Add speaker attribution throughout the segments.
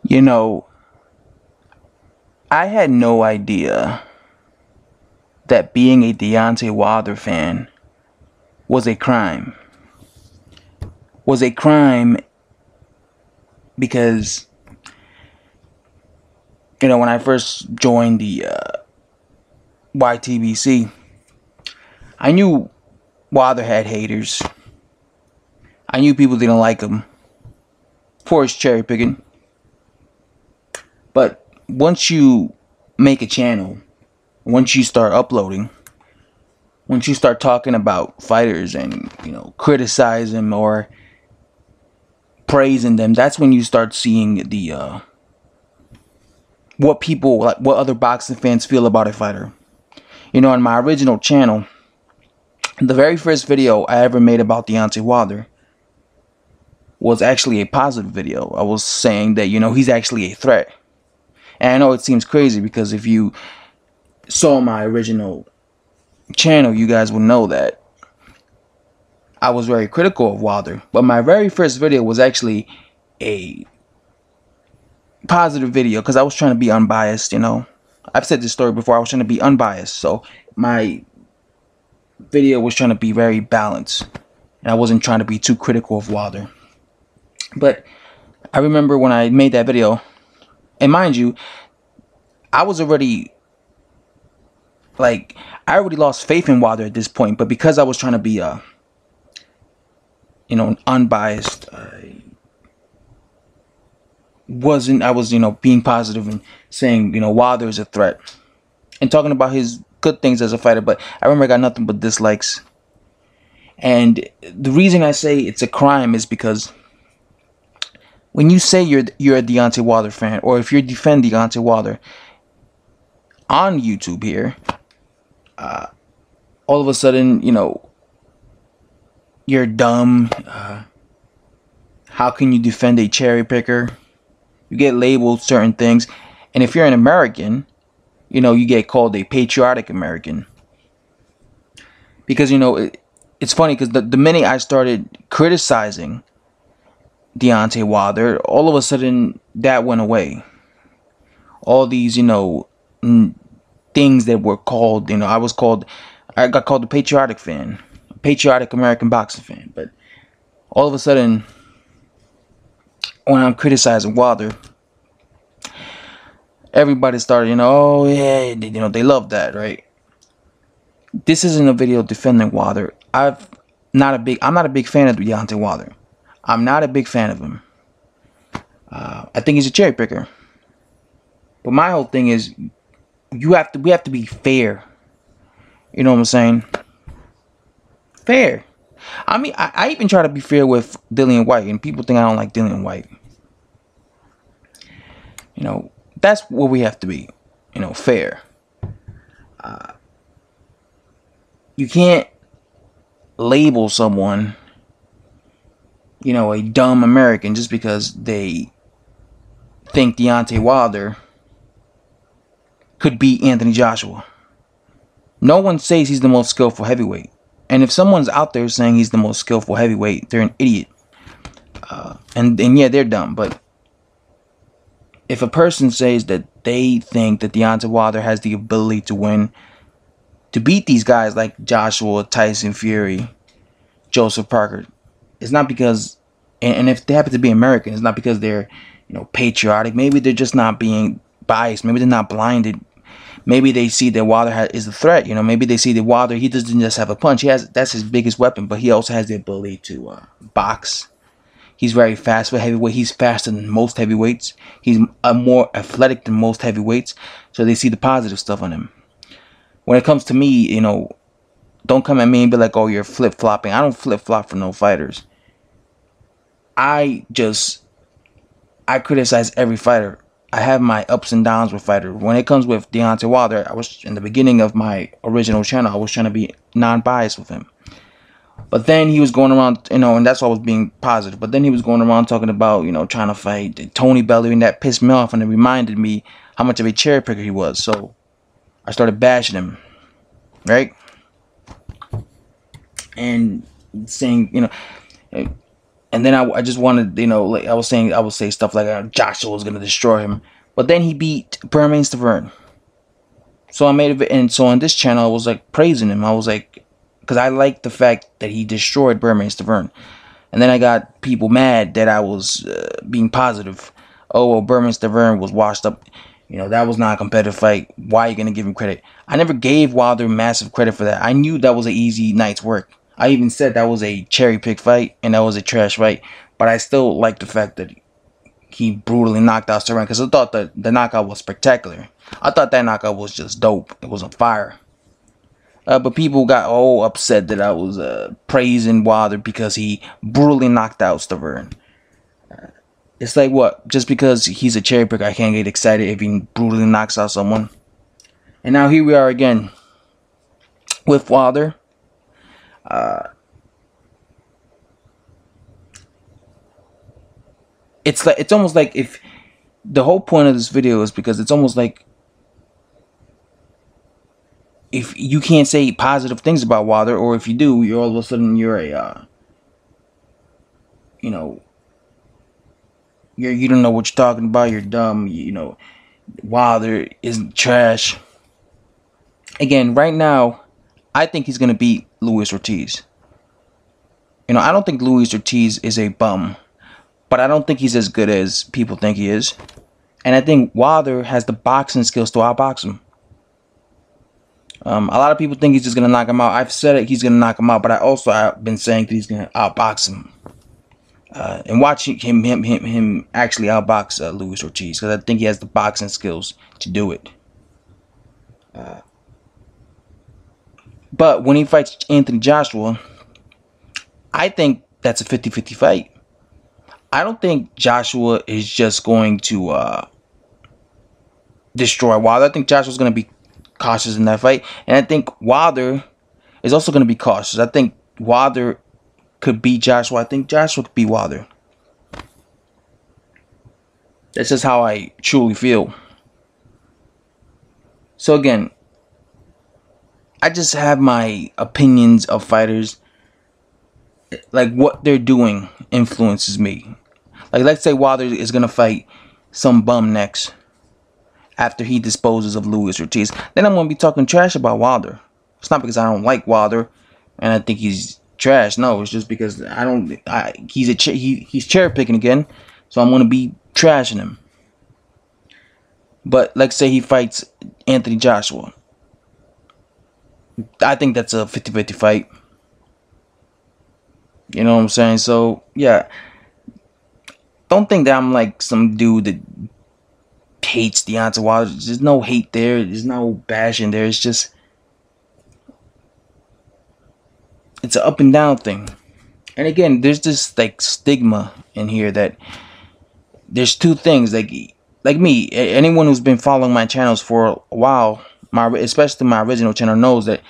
Speaker 1: You know, I had no idea that being a Deontay Wilder fan was a crime. Was a crime because, when I first joined the YTBC, I knew Wilder had haters. I knew people didn't like him for his cherry picking. But once you make a channel, once you start uploading, once you start talking about fighters and, criticize them or praising them, that's when you start seeing the what other boxing fans feel about a fighter. On my original channel, the very first video I ever made about Deontay Wilder was actually a positive video. I was saying that, he's actually a threat. And I know it seems crazy because if you saw my original channel, you guys would know that I was very critical of Wilder. But my very first video was actually a positive video because I was trying to be unbiased, I've said this story before. I was trying to be unbiased. So my video was trying to be very balanced. And I wasn't trying to be too critical of Wilder. But I remember when I made that video, and mind you, I was already, I already lost faith in Wilder at this point. But because I was trying to be, unbiased, I was, being positive and saying, Wilder is a threat. And talking about his good things as a fighter. But I remember I got nothing but dislikes. And the reason I say it's a crime is because when you say you're a Deontay Wilder fan, or if you defend Deontay Wilder on YouTube here, all of a sudden, you're dumb. How can you defend a cherry picker? You get labeled certain things. And if you're an American, you get called a patriotic American. Because, it's funny because the minute I started criticizing Deontay Wilder, all of a sudden that went away. All these, things that were called, I got called a patriotic fan, a patriotic American boxing fan. But all of a sudden, when I'm criticizing Wilder, everybody started, oh yeah, they love that, right? This isn't a video defending Wilder. I'm not a big fan of Deontay Wilder. I'm not a big fan of him. I think he's a cherry picker. But my whole thing is, we have to be fair. You know what I'm saying? Fair. I mean, I even try to be fair with Dillian White, and people think I don't like Dillian White. That's what we have to be. Fair. You can't label someone, a dumb American just because they think Deontay Wilder could beat Anthony Joshua. No one says he's the most skillful heavyweight. And if someone's out there saying he's the most skillful heavyweight, they're an idiot. And yeah, they're dumb. But if a person says that they think that Deontay Wilder has the ability to win, to beat these guys like Joshua, Tyson Fury, Joseph Parker, it's not because, and if they happen to be American, it's not because they're, patriotic. Maybe they're just not being biased. Maybe they're not blinded. Maybe they see that Wilder is a threat. Maybe they see that Wilder, he doesn't just have a punch. That's his biggest weapon, but he also has the ability to box. He's very fast for heavyweight. He's faster than most heavyweights. He's more athletic than most heavyweights. So they see the positive stuff on him. When it comes to me, don't come at me and be like, oh, you're flip-flopping. I don't flip-flop for no fighters. I criticize every fighter. I have my ups and downs with fighters. When it comes with Deontay Wilder, I was, in the beginning of my original channel, I was trying to be non-biased with him. But then he was going around, and that's why I was being positive. But then he was going around talking about, trying to fight Tony Bellew, and that pissed me off, and it reminded me how much of a cherry picker he was. So I started bashing him, right? And saying, And then I just wanted, you know, like I was saying, I would say stuff like Joshua was gonna destroy him, but then he beat Bermain Stavern. So I made it, and so on this channel I was like praising him. I was like, because I liked the fact that he destroyed Bermain Stavern. And then I got people mad that I was being positive. Oh, well, Bermain Stavern was washed up. You know, that was not a competitive fight. Why are you going to give him credit? I never gave Wilder massive credit for that. I knew that was an easy night's work. I even said that was a cherry pick fight and that was a trash fight. But I still like the fact that he brutally knocked out Stavern, because I thought that the knockout was spectacular. I thought that knockout was just dope. It was on fire. But people got all upset that I was praising Wilder because he brutally knocked out Stavern. It's like, what? Just because he's a cherry picker, I can't get excited if he brutally knocks out someone. And now here we are again with Wilder. It's almost like, if the whole point of this video is because it's almost like if you can't say positive things about Wilder, or if you do, you're all of a sudden you're a you know, you don't know what you're talking about. You're dumb. You know, Wilder isn't trash. Again, right now, I think he's gonna beat Luis Ortiz. You know, I don't think Luis Ortiz is a bum, but I don't think he's as good as people think he is. And I think Wilder has the boxing skills to outbox him. A lot of people think he's just gonna knock him out. I've said it, he's gonna knock him out, but I've been saying that he's gonna outbox him. And watching him actually outbox Luis Ortiz, because I think he has the boxing skills to do it. But when he fights Anthony Joshua, I think that's a 50-50 fight. I don't think Joshua is just going to destroy Wilder. I think Joshua's going to be cautious in that fight. And I think Wilder is also going to be cautious. I think Wilder could beat Joshua. I think Joshua could beat Wilder. That's just how I truly feel. So again, I just have my opinions of fighters. Like, what they're doing influences me. Like, let's say Wilder is going to fight some bum next after he disposes of Luis Ortiz. Then I'm going to be talking trash about Wilder. It's not because I don't like Wilder and I think he's trash. No, it's just because he's cherry picking again. So I'm going to be trashing him. But let's say he fights Anthony Joshua. I think that's a 50-50 fight. You know what I'm saying? So, yeah. Don't think that I'm like some dude that hates Deontay Wilder. There's no hate there. There's no bashing there. It's just, it's an up and down thing. And again, there's this like stigma in here that there's two things. Like me, anyone who's been following my channels for a while, especially my original channel, knows that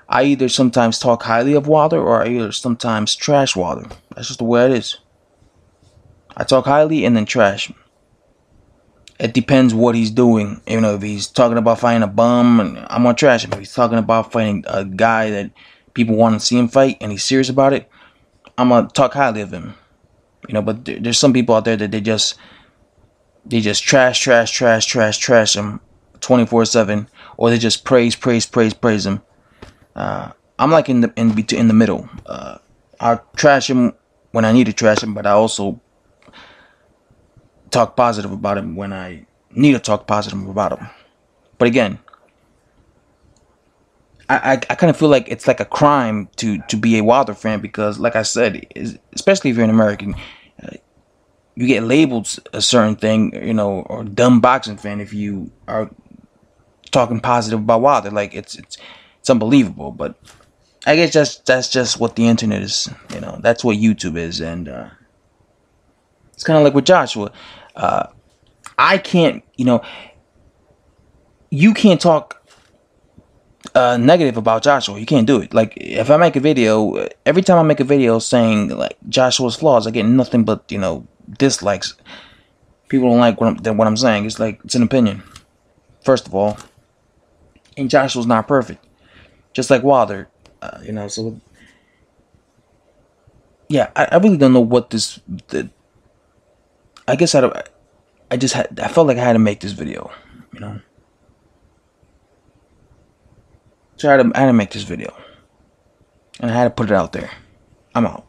Speaker 1: I either sometimes talk highly of Wilder or I either sometimes trash Wilder. That's just the way it is. I talk highly and then trash. It depends what he's doing. You know, if he's talking about fighting a bum, and I'm gonna trash him. If he's talking about fighting a guy that people want to see him fight and he's serious about it, I'm gonna talk highly of him. You know, but there's some people out there that they just trash him 24/7, or they just praise him. I'm like in the middle. I trash him when I need to trash him, but I also talk positive about him when I need to talk positive about him. But again, I kind of feel like it's like a crime to be a Wilder fan, because like I said, especially if you're an American, you get labeled a certain thing, you know, or dumb boxing fan if you are talking positive about Wilder. Like it's unbelievable. But I guess that's just what the internet is. You know, that's what YouTube is. And it's kind of like with Joshua. I can't, you know, you can't talk negative about Joshua. You can't do it. Like, if I make a video, every time I make a video saying like Joshua's flaws, I get nothing but, you know, dislikes. People don't like what I'm saying. It's like, it's an opinion, first of all. And Joshua's not perfect, just like Wilder. You know, so yeah, I really don't know what this. I guess I felt like I had to make this video, you know. So I had to make this video, and I had to put it out there. I'm out.